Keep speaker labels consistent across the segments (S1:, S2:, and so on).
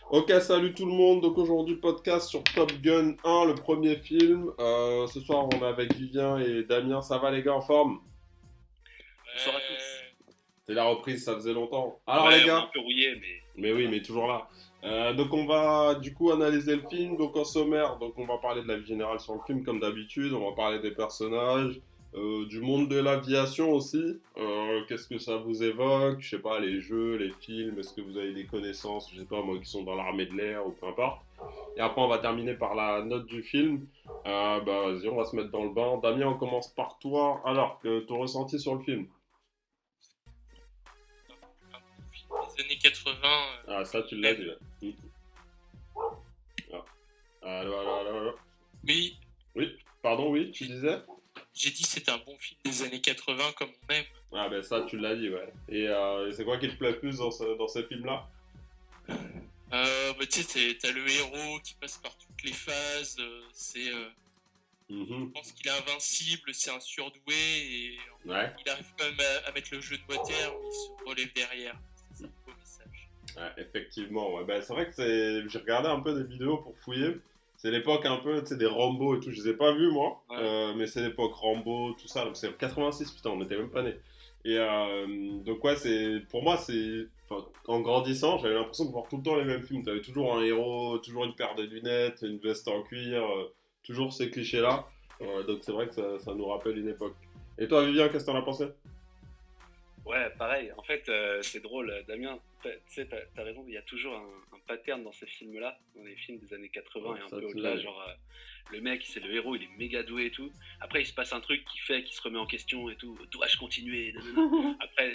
S1: Ok, salut tout le monde. Donc aujourd'hui, podcast sur Top Gun 1, le premier film. Ce soir, on est avec Vivien et Damien. Ça va les gars, en forme?
S2: Bonsoir à tous.
S1: C'est la reprise, ça faisait longtemps. Alors les
S2: Ouais, on est un
S1: gars,
S2: peu rouillé, mais
S1: mais
S2: ça
S1: oui,
S2: va.
S1: mais toujours là. Donc on va du coup analyser le film. Donc en sommaire, donc on va parler de la vie générale sur le film comme d'habitude. On va parler des personnages, du monde de l'aviation aussi. Qu'est-ce que ça vous évoque? Je sais pas, les jeux, les films. Est-ce que vous avez des connaissances, je sais pas moi, qui sont dans l'armée de l'air ou peu importe. Et après on va terminer par la note du film. Bah vas-y, on va se mettre dans le bain. Damien, on commence par toi. Alors, ton ressenti sur le film?
S3: Un film des années 80
S1: Ah
S3: que
S1: ça, tu l'as
S3: j'aime.
S1: dit là. Ah. Allô, allô, allô, allô.
S3: Oui,
S1: Oui, pardon, oui, tu
S3: j'ai
S1: disais?
S3: j'ai dit c'est un bon film des années 80 comme on aime.
S1: Ah ben ça, tu l'as dit, ouais. Et c'est quoi qui te plaît le plus dans ce film-là?
S3: Tu sais, t'as le héros qui passe par toutes les phases. Je
S1: Mhm.
S3: pense qu'il est invincible, c'est un surdoué et
S1: Ouais.
S3: il arrive quand même à mettre le jeu de terre, mais il se relève derrière. C'est un beau message.
S1: Ouais, effectivement, ouais. Ben, c'est vrai que j'ai regardé un peu des vidéos pour fouiller. C'est l'époque un peu, tu sais, des Rambo et tout. Je les ai pas vus, moi.
S3: Ouais.
S1: Mais c'est l'époque Rambo, tout ça. Donc c'est 86, putain, on était même pas nés. Et donc ouais, pour moi, enfin, en grandissant, j'avais l'impression de voir tout le temps les mêmes films. T'avais toujours un héros, toujours une paire de lunettes, une veste en cuir, toujours ces clichés-là. Donc c'est vrai que ça nous rappelle une époque. Et toi, Vivien, qu'est-ce que t'en as pensé?
S2: Ouais, pareil. En fait, c'est drôle, Damien. Tu sais, t'as raison. Il y a toujours un pattern dans ces films-là, dans les films des années
S1: Ouais,
S2: 80 et un
S1: ça,
S2: peu
S1: tu l'as
S2: au-delà.
S1: dit.
S2: Genre, le mec, c'est le héros, il est méga doué et tout. Après, il se passe un truc qui fait qu'il se remet en question et tout. Dois-je continuer? Nanana. Après,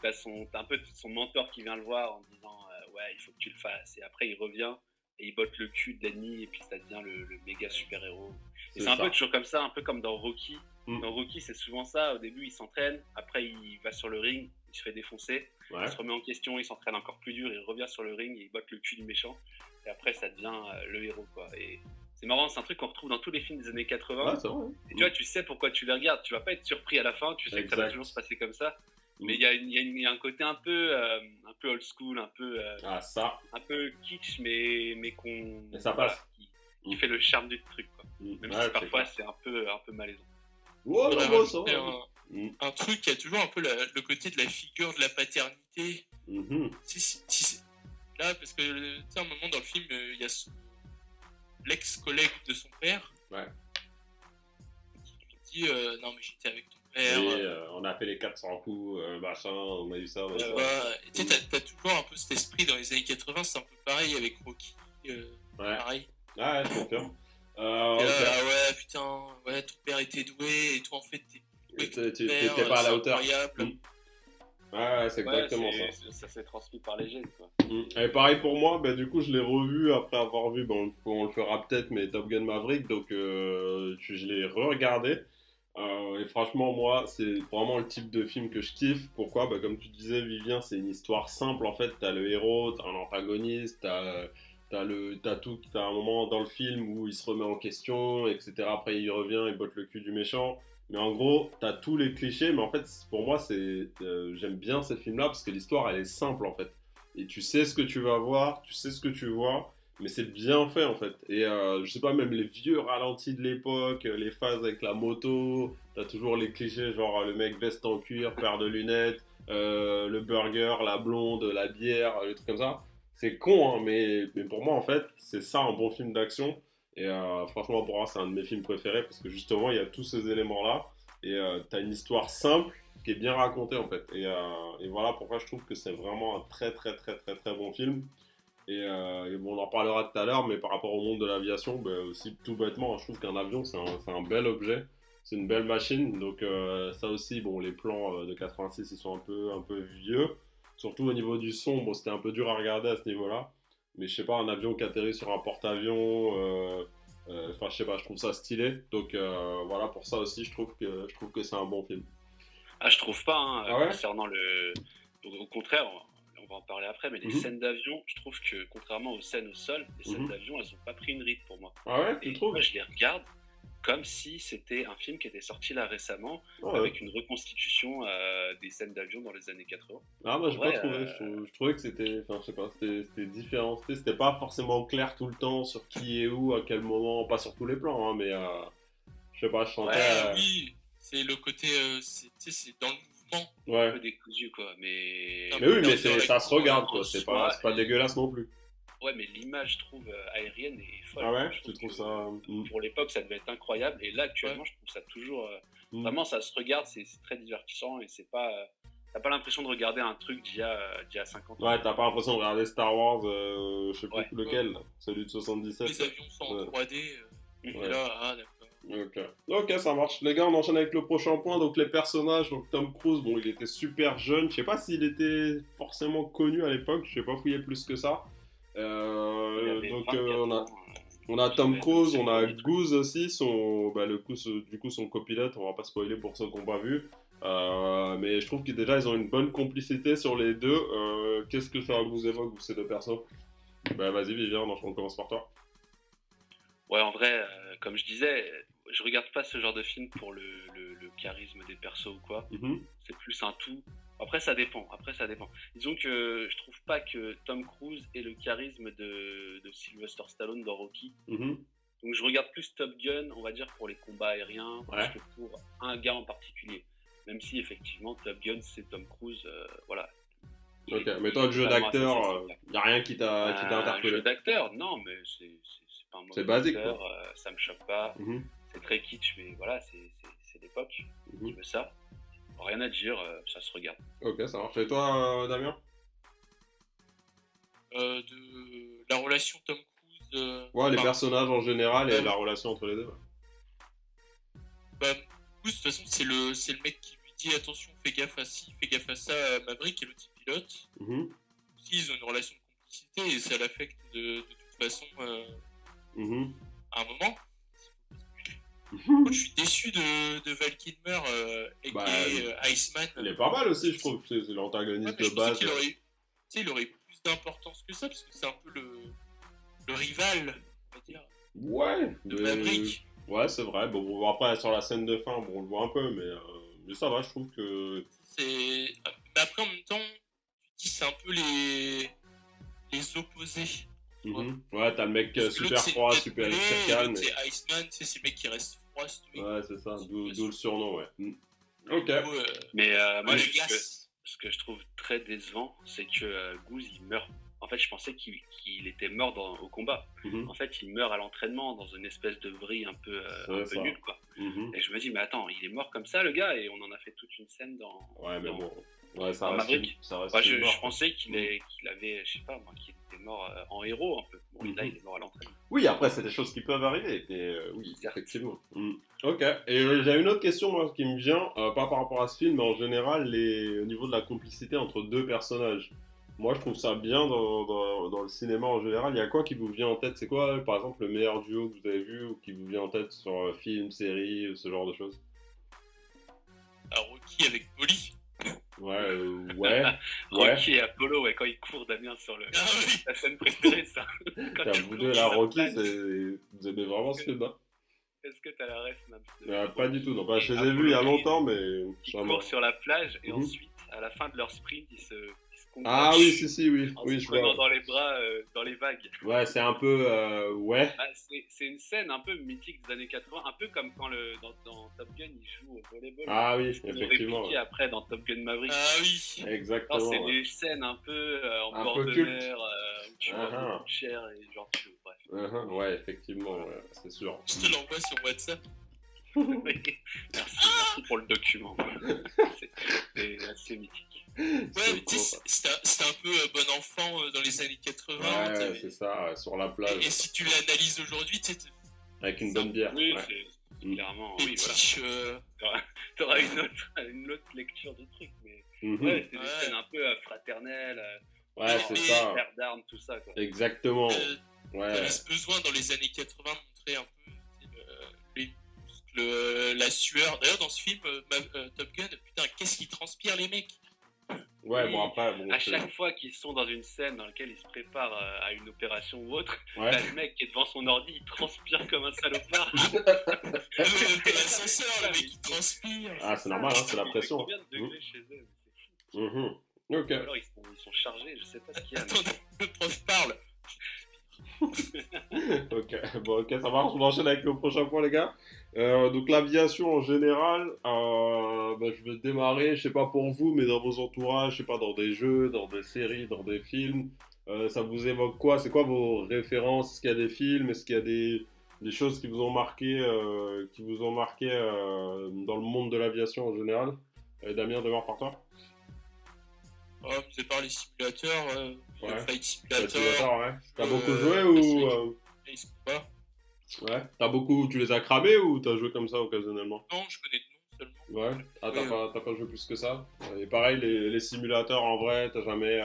S2: t'as un peu son mentor qui vient le voir en disant ouais, il faut que tu le fasses. Et après, il revient et il botte le cul de l'ennemi et puis ça devient le méga super héros. Et
S1: C'est
S2: c'est un peu
S1: ça.
S2: toujours comme ça, un peu comme dans Rocky.
S1: Mm.
S2: Dans Rocky, c'est souvent ça. Au début, il s'entraîne, après, il va sur le ring, il se fait défoncer, il
S1: Ouais.
S2: se remet en question, il s'entraîne encore plus dur, il revient sur le ring, et il botte le cul du méchant, et après, ça devient le héros, quoi. Et c'est marrant, c'est un truc qu'on retrouve dans tous les films des années
S1: Ouais,
S2: 80.
S1: c'est vrai.
S2: Et tu vois, tu sais pourquoi tu les regardes. Tu vas pas être surpris à la fin, tu sais que ça va toujours se
S1: Exact.
S2: passer comme ça. Mais
S1: Mm.
S2: il y a un côté un peu old school,
S1: Ah, ça.
S2: un peu kitsch, mais
S1: Et ça
S2: voilà,
S1: passe.
S2: qui
S1: Mm.
S2: fait le charme du truc, quoi. Même si
S1: Ouais, c'est
S2: parfois
S1: clair.
S2: c'est un peu malaisant.
S1: Ouais, non,
S3: Faudrait
S1: moi, ça
S3: rajouter
S1: va. Mm.
S3: un truc qui a toujours un peu le côté de la figure de la paternité.
S1: Mhm.
S3: Là, parce que tu sais, à un moment dans le film, il y a l'ex-collègue de son père
S1: Ouais.
S3: qui lui dit non, mais j'étais avec ton père.
S1: Oui, on a fait les 400 coups, machin, on a eu ça, on a eu
S3: Tu
S1: ça.
S3: vois, tu
S1: Mm.
S3: sais, t'as toujours un peu cet esprit dans les années 80, c'est un peu pareil avec Rocky.
S1: Ouais.
S3: Pareil.
S1: Ouais, je confirme.
S3: Et là,
S1: Ok.
S3: ah ouais, putain, ouais, ton père était doué, et toi en fait, t'es plus doué
S1: Et
S3: que ton père,
S1: t'étais pas à la
S3: c'est
S1: hauteur.
S3: incroyable.
S1: Mm. Ouais, c'est
S2: Ouais,
S1: exactement ça.
S2: ça s'est transmis par les gènes, quoi.
S1: Mm. Et pareil pour moi, bah, du coup je l'ai revu après avoir vu, bon, on le fera peut-être, mais Top Gun Maverick, donc je l'ai re-regardé. Et franchement, moi, c'est vraiment le type de film que je kiffe. Pourquoi? Bah, comme tu disais, Vivien, c'est une histoire simple en fait. T'as le héros, t'as un antagoniste, t'as un moment dans le film où il se remet en question, etc. Après, il revient, il botte le cul du méchant. Mais en gros, t'as tous les clichés. Mais en fait, pour moi, j'aime bien ces films-là parce que l'histoire, elle est simple en fait. Et tu sais ce que tu vas voir, tu sais ce que tu vois, mais c'est bien fait en fait. Et je sais pas, même les vieux ralentis de l'époque, les phases avec la moto, t'as toujours les clichés, genre le mec veste en cuir, paire de lunettes, le burger, la blonde, la bière, les trucs comme ça. C'est con, hein, mais pour moi en fait, c'est ça un bon film d'action. Et franchement, pour moi, c'est un de mes films préférés parce que justement, il y a tous ces éléments-là. Et t'as une histoire simple qui est bien racontée en fait. Et voilà pourquoi je trouve que c'est vraiment un très très très très très bon film. Et bon, on en parlera tout à l'heure, mais par rapport au monde de l'aviation, ben, aussi tout bêtement, je trouve qu'un avion, c'est un bel objet, c'est une belle machine. Donc ça aussi, bon, les plans de 86, ils sont un peu vieux. Surtout au niveau du son, bon, c'était un peu dur à regarder à ce niveau-là. Mais je sais pas, un avion qui atterrit sur un porte-avions, enfin je sais pas, je trouve ça stylé. Donc voilà, pour ça aussi, je trouve que c'est un bon film.
S2: Ah, je trouve pas, hein,
S1: Ah ouais?
S2: concernant le. Au contraire, on va en parler après, mais les
S1: Mhm,
S2: scènes d'avion, je trouve que contrairement aux scènes au sol, les scènes
S1: mhm.
S2: d'avion, elles ont pas pris une ride pour moi.
S1: Ah ouais, tu
S2: Et
S1: trouves?
S2: moi, je les regarde, comme si c'était un film qui était sorti là récemment,
S1: Ouais.
S2: avec une reconstitution des scènes d'avion dans les années 80.
S1: Ah, moi
S2: En
S1: j'ai pas
S2: vrai,
S1: trouvé, je trouvais que c'était, enfin je sais pas, c'était différent, c'était pas forcément clair tout le temps sur qui est où, à quel moment, pas sur tous les plans, hein, mais je sais pas, je sentais,
S3: Oui, c'est le côté, c'est dans le mouvement.
S2: un
S1: ouais.
S2: peu décousu, quoi. Mais,
S1: Mais oui, mais
S3: Dans la
S1: ça se
S3: cour,
S1: regarde
S2: en
S1: quoi,
S2: soi,
S1: c'est pas dégueulasse non plus.
S2: ouais, mais l'image, je trouve, aérienne est folle.
S1: Ah ouais,
S2: Je
S1: tu
S2: trouve
S1: trouves
S2: que
S1: ça.
S2: pour l'époque, ça devait être incroyable. Et là, actuellement, je trouve ça toujours. Vraiment, ça se regarde, c'est très divertissant et c'est pas. T'as pas l'impression de regarder un truc d'il y a 50 ans.
S1: Ouais, t'as pas l'impression de regarder Star Wars, je sais plus
S2: Ouais.
S1: lequel, celui de 77.
S3: Les avions sont en
S1: Ouais.
S3: 3D. Et
S1: Ouais.
S3: là, ah d'accord.
S1: Ok, ça marche. Les gars, on enchaîne avec le prochain point. Donc, les personnages. Donc, Tom Cruise, bon, il était super jeune. Je sais pas s'il était forcément connu à l'époque. Je sais pas fouiller plus que ça.
S2: Il avait
S1: Donc,
S2: 24
S1: on a,
S2: ans,
S1: on a
S2: ça
S1: Tom
S2: devait être
S1: Cruise,
S2: assez
S1: on a
S2: connu.
S1: Goose aussi, du coup, son copilote. On va pas spoiler pour ceux qui n'ont pas vu. Mais je trouve que déjà, ils ont une bonne complicité sur les deux. Qu'est-ce que ça vous évoque, vous, ces deux persos? Bah, vas-y, Vivian, on commence par toi.
S2: Ouais, en vrai, comme je disais, je regarde pas ce genre de film pour le charisme des persos ou quoi.
S1: Mhm,
S2: C'est plus un tout. Après, ça dépend. Disons que je trouve pas que Tom Cruise ait le charisme de Sylvester Stallone dans Rocky.
S1: mhm.
S2: Donc je regarde plus Top Gun, on va dire, pour les combats aériens,
S1: Ouais.
S2: plus que pour un gars en particulier. Même si, effectivement, Top Gun, c'est Tom Cruise, voilà.
S1: Ok, mais toi, le jeu
S2: Totalement
S1: d'acteur,
S2: accessible.
S1: y a rien qui t'a
S2: Un
S1: interpellé.
S2: jeu d'acteur, non, mais c'est pas un mauvais
S1: C'est basique,
S2: acteur, ça me choque pas.
S1: Mhm,
S2: C'est très kitsch, mais voilà, c'est l'époque qui
S1: mhm.
S2: veut ça. Rien à dire, ça se regarde.
S1: Ok, ça marche. Et toi, Damien?
S3: De la relation Tom Cruise.
S1: Ouais, les
S3: enfin,
S1: personnages en général et
S3: ouais.
S1: la relation entre les deux. Ouais.
S3: Bah, Cruise, de toute façon, c'est le mec qui lui dit attention, fais gaffe à ci, fais gaffe à ça, à Maverick et le petit pilote.
S1: Mhm,
S3: Aussi, ils ont une relation de complicité et ça l'affecte de toute façon
S1: mhm.
S3: à un moment. Moi, je suis déçu de Val Kilmer,
S1: Bah,
S3: Iceman.
S1: Il est pas mal aussi, je trouve. C'est l'antagoniste
S3: Ouais, mais
S1: de
S3: je pensais
S1: base.
S3: qu'il aurait, il aurait eu plus d'importance que ça, parce que c'est un peu le rival, on va dire,
S1: Ouais,
S3: de
S1: mais...
S3: Maverick.
S1: Ouais, c'est vrai. Bon, après, sur la scène de fin, bon, on le voit un peu, mais ça va, je trouve que...
S3: Mais après, en même temps, tu dis c'est un peu les opposés.
S1: Mhm. Ouais, t'as le mec
S3: Parce que
S1: super
S3: l'autre, c'est
S1: froid,
S3: Jet
S1: super
S3: Li,
S1: calme.
S3: l'autre, c'est Iceman, c'est le mec qui reste froid, c'est tout.
S1: Ouais, c'est ça, d'où le surnom, ouais. Ok.
S2: Mais moi,
S3: la
S2: ce
S3: glace.
S2: que je trouve très décevant, c'est que Goose, il meurt. En fait, je pensais qu'il était mort au combat.
S1: Mhm.
S2: En fait, il meurt à l'entraînement dans une espèce de vrille un peu
S1: ça.
S2: nulle, quoi.
S1: Mhm.
S2: Et je me dis, mais attends, il est mort comme ça, le gars, et on en a fait toute une scène dans.
S1: Ouais, mais
S2: dans-
S1: bon. Ouais, ça
S2: dans
S1: reste
S2: Maverick.
S1: ça reste
S2: Bah,
S1: une mort,
S2: je pensais qu'il avait, je sais pas, moi, qu'il était mort en héros un peu. Bon, là, il est mort à l'entraînement.
S1: Oui, après, c'est des choses qui peuvent arriver. Et, oui,
S2: Certes.
S1: effectivement. Ok. Et j'ai une autre question, moi, qui me vient, pas par rapport à ce film, mais en général, au niveau de la complicité entre deux personnages. Moi, je trouve ça bien dans le cinéma en général. Il y a quoi qui vous vient en tête? C'est quoi, par exemple, le meilleur duo que vous avez vu ou qui vous vient en tête sur film, série, ce genre de choses?
S3: Rocky avec Molly.
S1: Ouais, ouais.
S2: Rocky et Apollo, ouais, quand il court, Damien, sur
S3: Ah oui.
S2: la scène préférée, ça. Quand
S1: Putain,
S2: il
S1: vous
S2: court
S1: deux,
S2: sur
S1: la
S2: la
S1: Rocky,
S2: plage.
S1: vous aimez vraiment ce film, hein?
S2: Est-ce que t'as la ref, Nams,
S1: Pas du tout, non. Bah, je les ai
S2: Apollo
S1: vus il y a
S2: Creed,
S1: longtemps, mais...
S2: Ils
S1: vraiment.
S2: courent sur la plage et
S1: Mhm.
S2: ensuite, à la fin de leur sprint, ils se
S1: Ah
S2: congratulent
S1: oui, si, oui.
S2: en
S1: Oui,
S2: se
S1: je
S2: prenant
S1: vois.
S2: dans les bras, dans les vagues.
S1: Ouais, c'est un peu... ouais.
S2: Ah, c'est une scène un peu mythique des années 80, un peu comme quand dans Top Gun, il joue au volleyball.
S1: Ah oui,
S2: Ils l'ont
S1: effectivement.
S2: répliqué après dans Top Gun Maverick.
S3: Ah oui.
S2: Non,
S1: Exactement.
S2: c'est
S1: Ouais.
S2: des scènes un peu en
S1: Un
S2: bord
S1: peu
S2: de
S1: culte.
S2: mer, où tu vois
S1: Ah,
S2: beaucoup de chair et genre bref.
S1: Ouais, effectivement, ouais, c'est sûr.
S3: Je te l'envoie sur WhatsApp.
S2: Merci pour le document. C'est assez mythique.
S3: Ouais,
S1: C'est
S3: mais tu
S1: trop,
S3: sais,
S1: ça.
S3: c'était un peu bon enfant dans les années 80.
S1: Ouais,
S3: t'avais-
S1: c'est ça, ouais, sur la
S3: et
S1: plage,
S3: si tu l'analyses aujourd'hui, tu sais,
S1: avec une bonne bière.
S2: Oui,
S1: Ouais.
S2: c'est
S1: Mm.
S2: clairement. Oui, voilà.
S3: fétiche.
S2: T'auras une autre lecture du truc, mais
S1: Mhm.
S2: ouais, c'était des
S3: Ouais.
S2: scènes un peu fraternelles,
S1: Ouais, c'est ça.
S2: père d'armes, tout ça, quoi.
S1: Exactement. Ouais.
S3: T'avais ce besoin dans les années 80 de montrer un peu les muscles, la sueur. D'ailleurs, dans ce film, Top Gun, putain, qu'est-ce qui transpire les mecs?
S1: Ouais,
S2: Oui,
S1: bon, après, bon,
S2: à chaque fois qu'ils sont dans une scène dans laquelle ils se préparent à une opération ou autre,
S1: Ouais.
S2: t'as le mec qui est devant son ordi, il transpire comme un salopard.
S3: Dans l'ascenseur, le
S2: Putain,
S3: mec
S2: mais
S3: il transpire.
S1: Ah, c'est normal, hein, c'est la
S2: il fait
S1: pression.
S2: combien de
S1: Hein.
S2: degrés chez eux? C'est fou.
S1: Mhm. Ok.
S2: Ou alors ils sont chargés, je sais pas ce qu'il y a.
S3: Attendez, le prof parle.
S1: Ok, bon, ok, ça marche. On enchaîne avec le prochain point, les gars. Donc, l'aviation en général, bah, je vais démarrer, je sais pas pour vous, mais dans vos entourages, je sais pas, dans des jeux, dans des séries, dans des films, ça vous évoque quoi? C'est quoi vos références? Est-ce qu'il y a des films? Est-ce qu'il y a des choses qui vous ont marqué dans le monde de l'aviation en général? Damien, démarre par toi.
S3: Oh, mis à part les simulateurs,
S1: Ouais.
S3: Flight
S1: Flight
S3: Simulator,
S1: Simulator, ouais. T'as beaucoup joué
S3: la
S1: ou
S3: série Space Combat.
S1: ouais. T'as beaucoup, tu les as cramés ou t'as joué comme ça occasionnellement?
S3: Non, je connais de nom seulement.
S1: Ouais. Ah,
S3: Ouais,
S1: t'as pas joué plus que ça? Et pareil, les simulateurs en vrai, t'as jamais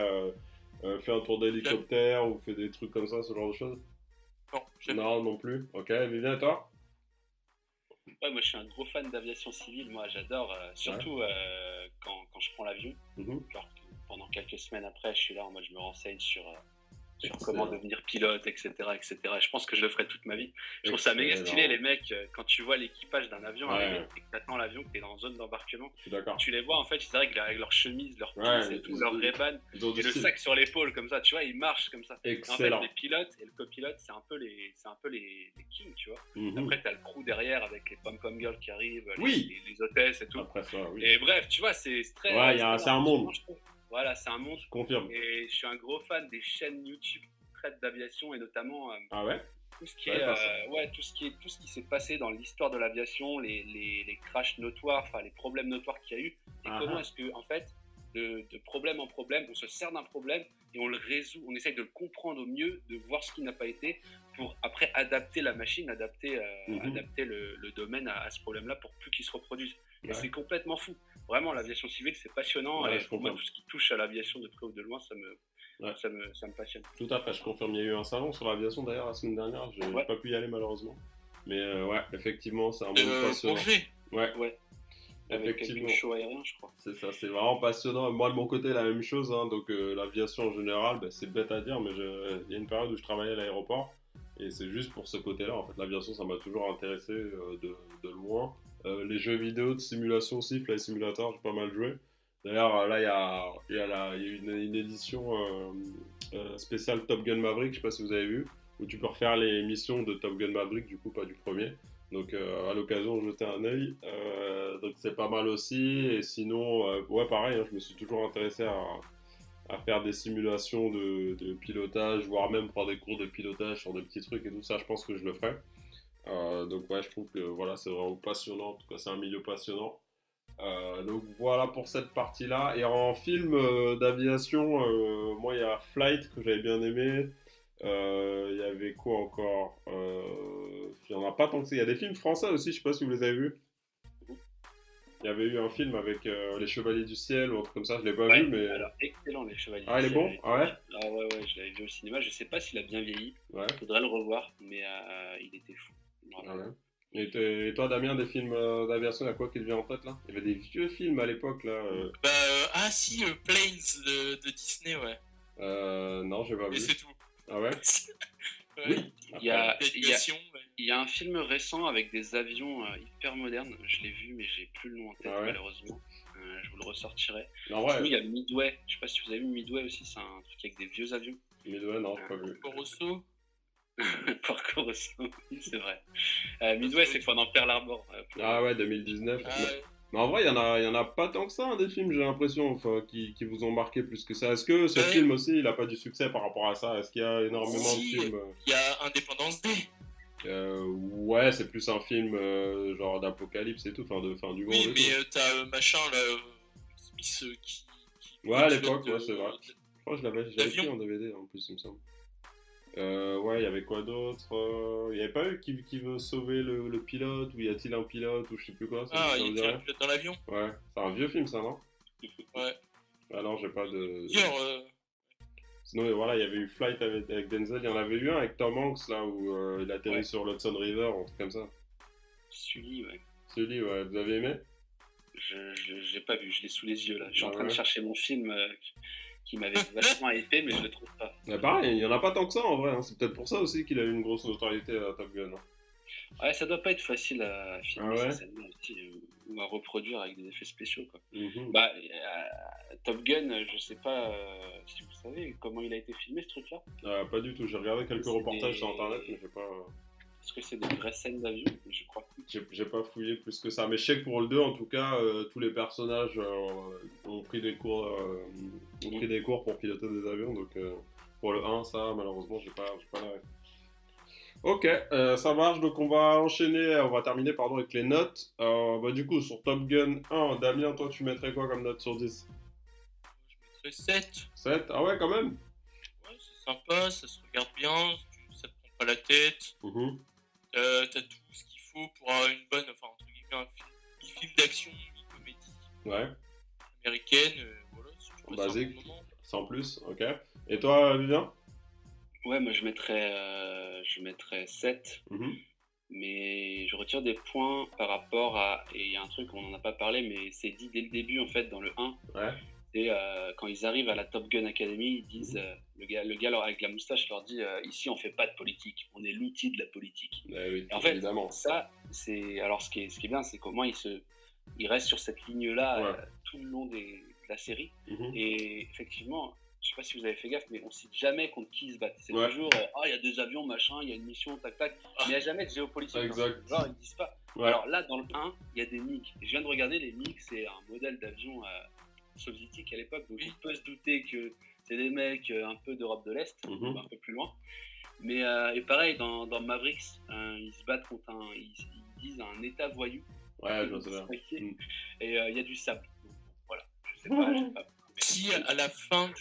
S1: fait un tour d'hélicoptère ou fait des trucs comme ça, ce genre de choses?
S3: non, jamais.
S1: Non, non plus. Ok, Vivien, et toi?
S2: Ouais, moi je suis un gros fan d'aviation civile, moi j'adore, surtout quand je prends l'avion.
S1: Mhm.
S2: Genre pendant quelques semaines après, je suis là en mode je me renseigne sur
S1: Excellent.
S2: comment devenir pilote, etc., etc. Et je pense que je le ferai toute ma vie. Je trouve ça méga
S1: Excellent.
S2: stylé, les mecs, quand tu vois l'équipage d'un avion
S1: Ouais.
S2: arriver et que t'attends l'avion, que t'es dans zone d'embarquement,
S1: Je suis d'accord.
S2: tu les vois en fait, ils arrivent avec leur chemise, leur
S1: Ouais,
S2: pince et tout,
S1: ils-
S2: leur Ray-Ban,
S1: Ils ont
S2: et
S1: du
S2: le
S1: style.
S2: sac sur l'épaule comme ça, tu vois, ils marchent comme ça. Et en fait,
S1: Excellent.
S2: les pilotes et le copilote, c'est un peu les kings, tu vois.
S1: Mhm.
S2: Après, t'as le crew derrière avec les pom-pom girls qui arrivent,
S1: Oui.
S2: les hôtesses et tout.
S1: Après ça, oui.
S2: Et bref, tu vois, c'est très.
S1: Ouais, c'est un monde.
S2: je trouve. Voilà, c'est un monde.
S1: Je confirme.
S2: Et je suis un gros fan des chaînes YouTube qui traitent d'aviation et notamment
S1: Ah ouais?
S2: tout ce qui
S1: Ouais,
S2: est,
S1: pas ça.
S2: ouais, tout ce qui s'est passé dans l'histoire de l'aviation, les crashs notoires, enfin les problèmes notoires qu'il y a eu, et
S1: Ah
S2: comment
S1: ah.
S2: est-ce que en fait, de problème en problème, on se sert d'un problème et on le résout, on essaye de le comprendre au mieux, de voir ce qui n'a pas été, pour après adapter la machine, adapter le domaine à ce problème-là pour plus qu'il se reproduise. Et
S1: Ouais.
S2: c'est complètement fou. Vraiment, l'aviation civile, c'est passionnant.
S1: Ouais,
S2: Et
S1: je
S2: pour moi,
S1: confirme.
S2: tout ce qui touche à l'aviation de près ou de loin, ça
S1: Ouais.
S2: me passionne.
S1: Tout à fait, je confirme. Il y a eu un salon sur l'aviation d'ailleurs la semaine dernière. J'ai
S2: Ouais.
S1: pas pu y aller malheureusement. Mais ouais, effectivement, c'est un monde passionnant.
S3: Bourget.
S1: Ouais,
S2: Ouais. Avec
S1: effectivement.
S2: du show aérien, je crois.
S1: C'est ça, c'est vraiment passionnant. Moi, de mon côté, la même chose. Hein. Donc, l'aviation en général, ben, c'est bête à dire, mais il y a une période où je travaillais à l'aéroport. Et c'est juste pour ce côté-là. En fait, l'aviation, ça m'a toujours intéressé de loin. Les jeux vidéo de simulation aussi, Flight Simulator, j'ai pas mal joué. D'ailleurs, là, il y a eu une édition spéciale Top Gun Maverick, je sais pas si vous avez vu, où tu peux refaire les missions de Top Gun Maverick, du coup, pas du premier. Donc, à l'occasion, jeter un œil. Donc, c'est pas mal aussi. Et sinon, ouais, pareil, hein, je me suis toujours intéressé à faire des simulations de pilotage, voire même prendre des cours de pilotage sur des petits trucs et tout ça. Je pense que je le ferai. Donc, ouais, je trouve que voilà, c'est vraiment passionnant. En tout cas, c'est un milieu passionnant. Donc voilà pour cette partie-là. Et en film d'aviation, moi il y a Flight que j'avais bien aimé. Il y avait quoi encore? Il n'y en a pas tant que ça. Il y a des films français aussi, je sais pas si vous les avez vus. Il y avait eu un film avec Les Chevaliers du Ciel ou un truc comme ça, je l'ai pas
S2: Ouais,
S1: vu, mais.
S2: alors excellent, les Chevaliers.
S1: Ah, il est
S2: du
S1: bon?
S2: Ciel.
S1: Ah ouais?
S2: Ah ouais, ouais, je l'avais vu au cinéma. Je sais pas s'il a bien vieilli.
S1: Ouais.
S2: Faudrait le revoir, mais il était fou. Vraiment.
S1: Ah ouais. Et toi, Damien, des films d'aviation, il y a quoi qui te vient en tête là? Il y avait des vieux films à l'époque là.
S3: Bah, ah si, Planes de Disney, ouais.
S1: Non, j'ai pas
S3: Mais
S1: vu.
S3: c'est tout.
S1: Ah ouais?
S3: Ouais.
S1: Oui.
S2: Il y a,
S3: L'aviation, ouais.
S2: il y a un film récent avec des avions hyper modernes. Je l'ai vu, mais j'ai plus le nom en tête,
S1: Ah ouais.
S2: malheureusement. Je vous le ressortirai.
S1: En
S2: Sinon, il
S1: vrai,
S2: y a Midway. Je sais pas si vous avez vu Midway aussi. C'est un truc avec des vieux avions.
S1: Midway, non, j'ai pas vu.
S3: Corosso.
S2: Parcours oui, c'est vrai. Midway, c'est pendant Pearl Harbor.
S1: Ah ouais, 2019.
S3: Ah, ouais.
S1: Mais en vrai, il y en a pas tant que ça, hein, des films, j'ai l'impression, enfin, qui vous ont marqué plus que ça. Est-ce que ce
S3: Ouais.
S1: film aussi, il a pas du succès par rapport à ça? Est-ce qu'il y a énormément
S3: Si.
S1: de films
S3: Il y a Indépendance Day.
S1: Ouais, c'est plus un film genre d'apocalypse et tout, fin du monde
S3: Oui,
S1: et
S3: mais
S1: tout.
S3: t'as machin là, Smith qui
S1: Ouais, à
S3: pilote
S1: l'époque, ouais, c'est vrai. Je crois que j'avais
S3: d'avion.
S1: pris en DVD en plus, il me semble. Ouais, il y avait quoi d'autre? Il y avait pas eu qui veut sauver le pilote, ou y a-t-il un pilote, ou je sais plus quoi,
S3: Ah,
S1: ça
S3: il
S1: vous
S3: y
S1: dit
S3: a un
S1: rien?
S3: pilote dans l'avion.
S1: Ouais, c'est un vieux film ça, non?
S3: Ouais.
S1: Ah non, j'ai pas de...
S3: Dire,
S1: Sinon, voilà, il y avait eu Flight avec Denzel, il y en avait eu un avec Tom Hanks, là, où il atterrit
S2: Ouais.
S1: sur l'Hudson River, un truc comme ça.
S2: Sully, ouais.
S1: Celui, ouais, vous avez aimé?
S2: J'ai pas vu, je l'ai sous les yeux là. Je suis en
S1: Ah
S2: train de
S1: ouais.
S2: chercher mon film qui m'avait vachement hypé, mais je le trouve pas.
S1: Mais pareil, il y en a pas tant que ça en vrai, hein. C'est peut-être pour ça aussi qu'il a eu une grosse notoriété à Top Gun, hein.
S2: Ouais, ça doit pas être facile à filmer
S1: Ah ouais.
S2: ces scènes-là aussi, ou à reproduire avec des effets spéciaux, quoi.
S1: Mhm.
S2: Bah, Top Gun, je sais pas si vous savez comment il a été filmé ce truc-là.
S1: Pas du tout, j'ai regardé quelques
S2: C'est
S1: reportages sur
S2: des-
S1: internet, mais j'ai pas...
S2: Est-ce que c'est des vraies scènes d'avion? Je crois.
S1: J'ai pas fouillé plus que ça, mais je sais que pour le 2, en tout cas, tous les personnages ont pris des cours, pour piloter des avions. Donc pour le 1, ça, malheureusement, j'ai pas la ref. Ok, ça marche. Donc on va terminer pardon avec les notes. Bah, du coup, sur Top Gun 1, Damien, toi, tu mettrais quoi comme note sur 10?
S3: Je mettrais 7.
S1: 7? Ah ouais, quand même.
S3: Ouais, c'est sympa, ça se regarde bien, ça te prend pas la tête.
S1: Mhm.
S3: T'as tout ce qu'il faut pour avoir une bonne, enfin, entre guillemets, un mi-film d'action, mi-comédie
S1: Ouais,
S3: américaine. Voilà, si tu passes un
S1: basique,
S3: bon moment.
S1: sans plus. Ok. Et toi, Vivien?
S2: Ouais, moi je mettrais 7,
S1: Mhm.
S2: mais je retire des points par rapport à. Et il y a un truc, on n'en a pas parlé, mais c'est dit dès le début en fait dans le 1.
S1: Ouais.
S2: Et quand ils arrivent à la Top Gun Academy, ils disent, le gars avec la moustache leur dit ici on fait pas de politique, on est l'outil de la politique.
S1: Eh oui,
S2: Et en fait,
S1: évidemment.
S2: ça, c'est. Alors ce qui est bien, c'est comment il reste sur cette ligne-là
S1: Ouais.
S2: tout le long de la série.
S1: Mhm.
S2: Et effectivement, je sais pas si vous avez fait gaffe, mais on cite jamais contre qui ils se battent. C'est
S1: Ouais.
S2: toujours il y a des avions, machin, il y a une mission, tac tac. Mais il n'y a jamais de géopolitique.
S1: Exact.
S2: Hein. Genre, ils disent pas.
S1: Ouais.
S2: Alors là, dans le 1, il y a des MiG. Et je viens de regarder, les MiG, c'est un modèle d'avion soviétique à l'époque. Donc
S3: Oui.
S2: on peut se douter que c'est des mecs un peu d'Europe de l'Est,
S1: Mhm.
S2: un peu plus loin. Mais et pareil, dans Mavericks, ils se battent contre ils disent un état voyou.
S1: Ouais, je me souviens.
S2: Ok.
S1: Mm.
S2: Et il y a du sable. Donc, voilà, je sais pas, j'ai pas.
S3: Si à la fin du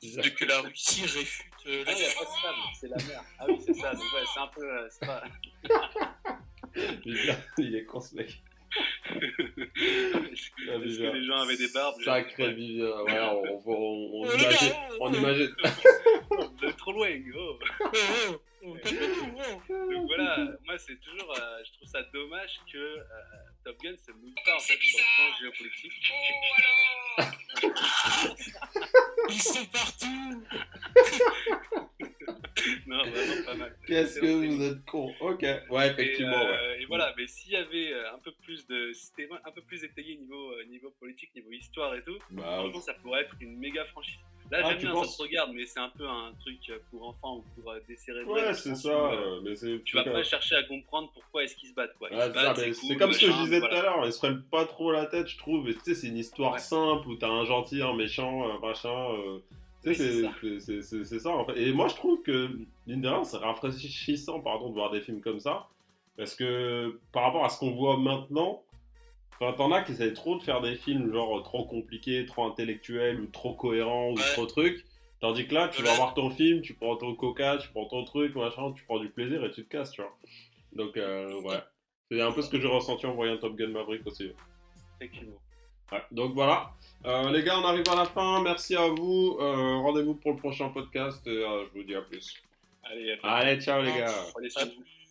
S3: film, de que la Russie réfute
S2: Ah,
S3: la
S2: il n'y a pas de sable, c'est la mer. Ah oui, c'est ça. Donc, ouais, c'est un peu. C'est pas...
S1: Il est con ce mec.
S2: Est-ce que les gens avaient des barbes?
S1: Sacré Vivien. Ouais, on
S3: les
S1: imagine.
S3: gars,
S1: On imagine.
S2: Vous êtes trop loin, oh. Donc voilà, moi c'est toujours, je trouve ça dommage que Top Gun se mouille pas en fait sur le plan géopolitique.
S3: Ils sont partout.
S2: Non, vraiment pas mal.
S1: Qu'est-ce que vous êtes con. Ok. Ouais, effectivement. Ouais.
S2: Et voilà, mais s'il y avait un peu plus c'était un peu plus étayé niveau politique, niveau histoire et tout,
S1: Bah,
S2: franchement ça pourrait être une méga franchise. Là
S1: Ah,
S2: j'aime
S1: tu
S2: bien,
S1: penses
S2: ça se regarde, mais c'est un peu un truc pour enfants ou pour décérébrés.
S1: ouais,
S2: dans le
S1: c'est
S2: sens
S1: ça.
S2: où,
S1: Mais c'est.
S2: tu vas pas chercher à comprendre pourquoi est-ce qu'ils se battent, quoi. Ils
S1: Ouais,
S2: se
S1: c'est ça,
S2: battent,
S1: mais
S2: c'est
S1: c'est
S2: cool,
S1: comme ce que je
S2: machin,
S1: disais
S2: voilà.
S1: tout à l'heure, ils se prennent pas trop la tête, je trouve. Et tu sais, c'est une histoire
S2: Ouais.
S1: simple où t'as un gentil, un méchant, machin. Tu sais,
S2: Oui,
S1: c'est ça en fait. Et moi, je trouve que, mine de rien, c'est rafraîchissant, pardon, de voir des films comme ça. Parce que par rapport à ce qu'on voit maintenant, enfin, t'en as qui essayent trop de faire des films genre trop compliqués, trop intellectuels ou trop cohérents ou
S3: Ouais.
S1: trop trucs. Tandis que là, tu vas
S3: Nolan.
S1: voir ton film, tu prends ton coca, tu prends ton truc, machin, tu prends du plaisir et tu te casses, tu vois. Donc, ouais. C'est un peu ce que j'ai ressenti en voyant Top Gun Maverick aussi.
S2: Effectivement.
S1: Ouais, donc voilà. Les gars, on arrive à la fin. Merci à vous. Rendez-vous pour le prochain podcast et je vous dis à plus.
S2: Allez,
S1: Allez, ciao les gars.
S2: prenez
S3: À
S2: soin de vous.
S3: plus.